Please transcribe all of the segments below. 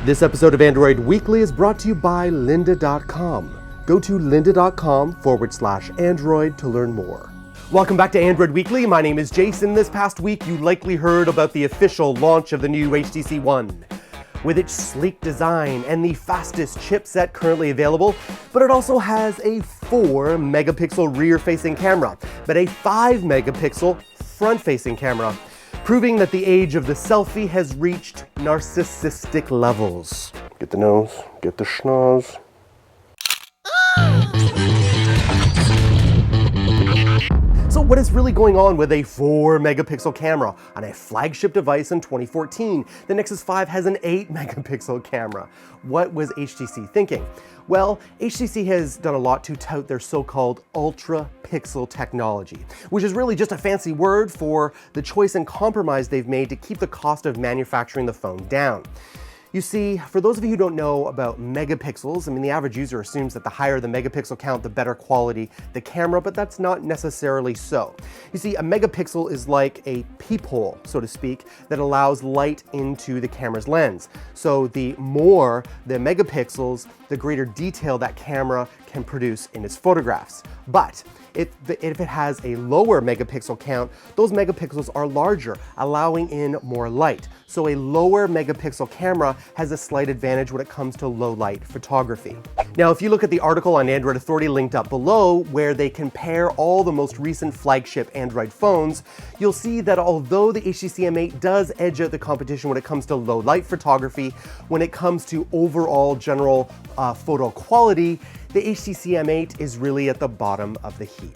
This episode of Android Weekly is brought to you by lynda.com. Go to lynda.com/Android to learn more. Welcome back to Android Weekly. My name is Jason. This past week, you likely heard about the official launch of the new HTC One. With its sleek design and the fastest chipset currently available, but it also has a 4-megapixel rear-facing camera, but a 5-megapixel front-facing camera, proving that the age of the selfie has reached narcissistic levels. Get the nose, get the schnoz. So what is really going on with a 4-megapixel camera on a flagship device in 2014? The Nexus 5 has an 8-megapixel camera. What was HTC thinking? Well, HTC has done a lot to tout their so-called ultra-pixel technology, which is really just a fancy word for the choice and compromise they've made to keep the cost of manufacturing the phone down. You see, for those of you who don't know about megapixels, the average user assumes that the higher the megapixel count, the better quality the camera, but that's not necessarily so. You see, a megapixel is like a peephole, so to speak, that allows light into the camera's lens. So the more the megapixels, the greater detail that camera can produce in its photographs. But if it has a lower megapixel count, those megapixels are larger, allowing in more light. So a lower megapixel camera has a slight advantage when it comes to low light photography. Now, if you look at the article on Android Authority linked up below, where they compare all the most recent flagship Android phones, you'll see that although the HTC M8 does edge out the competition when it comes to low light photography, when it comes to overall general photo quality, the HTC M8 is really at the bottom of the heap.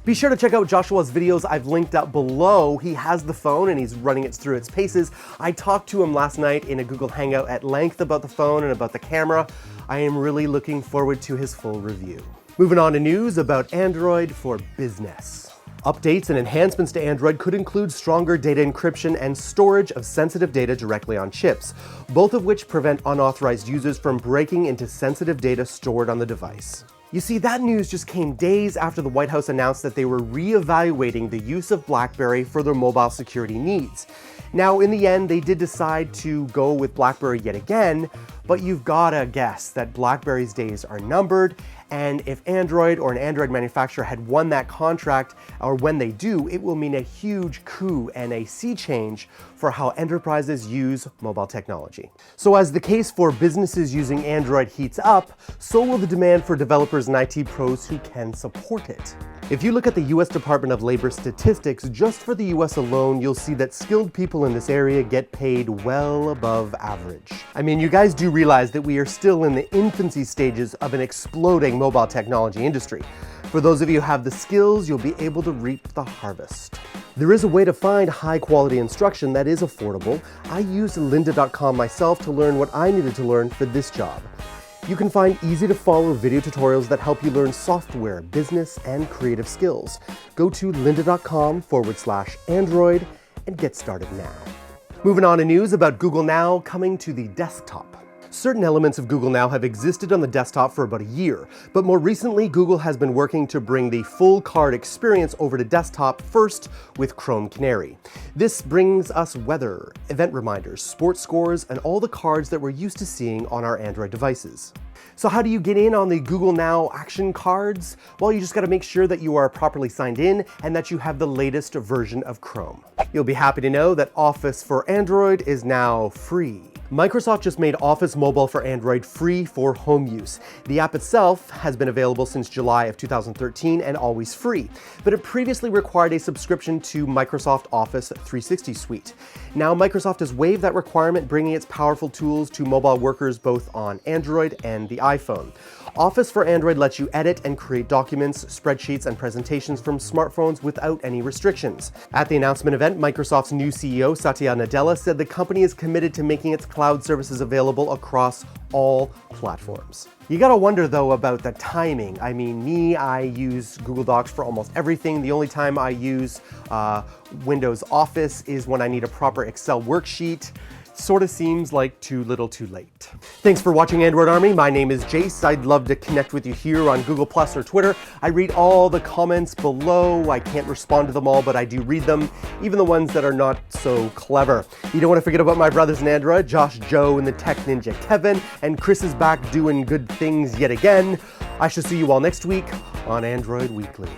Be sure to check out Joshua's videos I've linked up below. He has the phone and he's running it through its paces. I talked to him last night in a Google Hangout at length about the phone and about the camera. I am really looking forward to his full review. Moving on to news about Android for business. Updates and enhancements to Android could include stronger data encryption and storage of sensitive data directly on chips, both of which prevent unauthorized users from breaking into sensitive data stored on the device. You see, that news just came days after the White House announced that they were re-evaluating the use of BlackBerry for their mobile security needs. Now, in the end, they did decide to go with BlackBerry yet again, but you've gotta guess that BlackBerry's days are numbered, and if Android or an Android manufacturer had won that contract, or when they do, it will mean a huge coup and a sea change for how enterprises use mobile technology. So as the case for businesses using Android heats up, so will the demand for developers and IT pros who can support it. If you look at the US Department of Labor statistics, just for the US alone, you'll see that skilled people in this area get paid well above average. You guys do realize that we are still in the infancy stages of an exploding mobile technology industry. For those of you who have the skills, you'll be able to reap the harvest. There is a way to find high quality instruction that is affordable. I used lynda.com myself to learn what I needed to learn for this job. You can find easy to follow video tutorials that help you learn software, business, and creative skills. Go to lynda.com/Android and get started now. Moving on to news about Google Now coming to the desktop. Certain elements of Google Now have existed on the desktop for about a year, but more recently, Google has been working to bring the full card experience over to desktop first with Chrome Canary. This brings us weather, event reminders, sports scores, and all the cards that we're used to seeing on our Android devices. So how do you get in on the Google Now action cards? Well, you just gotta make sure that you are properly signed in and that you have the latest version of Chrome. You'll be happy to know that Office for Android is now free. Microsoft just made Office Mobile for Android free for home use. The app itself has been available since July of 2013 and always free, but it previously required a subscription to Microsoft Office 360 suite. Now Microsoft has waived that requirement, bringing its powerful tools to mobile workers both on Android and the iPhone. Office for Android lets you edit and create documents, spreadsheets, and presentations from smartphones without any restrictions. At the announcement event, Microsoft's new CEO, Satya Nadella, said the company is committed to making its cloud services available across all platforms. You gotta wonder though about the timing. I use Google Docs for almost everything. The only time I use Windows Office is when I need a proper Excel worksheet. sort of seems like too little too late. Thanks for watching Android Army. My name is Jace. I'd love to connect with you here on Google Plus or Twitter. I read all the comments below. I can't respond to them all, but I do read them, even the ones that are not so clever. You don't want to forget about my brothers in Android, Josh, Joe, and the Tech Ninja Kevin, and Chris is back doing good things yet again. I shall see you all next week on Android Weekly.